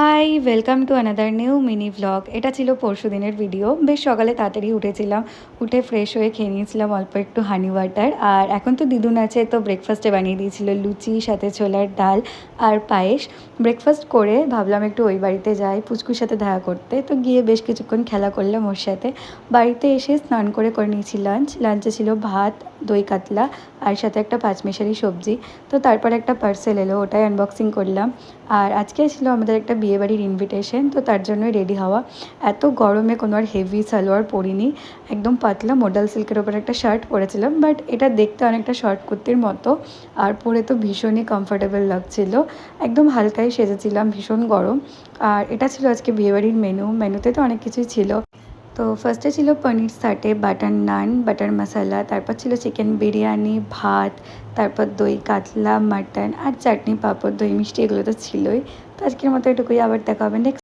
High, welcome to another new mini vlog. এটা ছিল পরশু দিনের ভিডিও। বেশ সকালে তাড়াতাড়ি উঠেছিলাম, উঠে ফ্রেশ হয়ে খেয়ে নিয়েছিলাম অল্প একটু হানি ওয়াটার। আর এখন তো দিদুন আছে, তো ব্রেকফাস্টে বানিয়ে দিয়েছিল লুচি, সাথে ছোলার ডাল আর পায়েস। ব্রেকফাস্ট করে ভাবলাম একটু ওই বাড়িতে যাই পুচকুর সাথে দেখা করতে। তো গিয়ে বেশ কিছুক্ষণ খেলা করলাম ওর সাথে। বাড়িতে এসে স্নান করে নিয়েছি লাঞ্চ। লাঞ্চে ছিল ভাত, দই কাতলা আর সাথে একটা পাঁচমিশালি সবজি। তো তারপর একটা পার্সেল এলো, ওটাই আনবক্সিং করলাম। আর আজকে ছিল আমাদের একটা বিয়েবাড়ির ইনভিটেশন, তো তার জন্যই রেডি হওয়া। এত গরমে কোনো আর হেভি সালোয়ার পরিনি, একদম পাতলা মোডাল সিল্কের ওপর একটা শার্ট পরেছিলাম, বাট এটা দেখতে অনেকটা শর্ট কুর্তির মতো। আর পরে তো ভীষণই কমফোর্টেবল লাগছিল, একদম হালকাই সেজেছিলাম, ভীষণ গরম। আর এটা ছিল আজকে বিয়েবাড়ির মেনুতে তো অনেক কিছুই ছিল। তো ফার্স্টে ছিল পনির সাটে, বাটার নান, বাটার মশলা, তারপর ছিল চিকেন বিরিয়ানি, ভাত, তারপর দই কাতলা, মাটন আর চাটনি, পাঁপড়, দই মিষ্টি, এগুলো তো ছিলই। তো আজকের মতো এটুকুই, আবার দেখা হবে নেক্সট।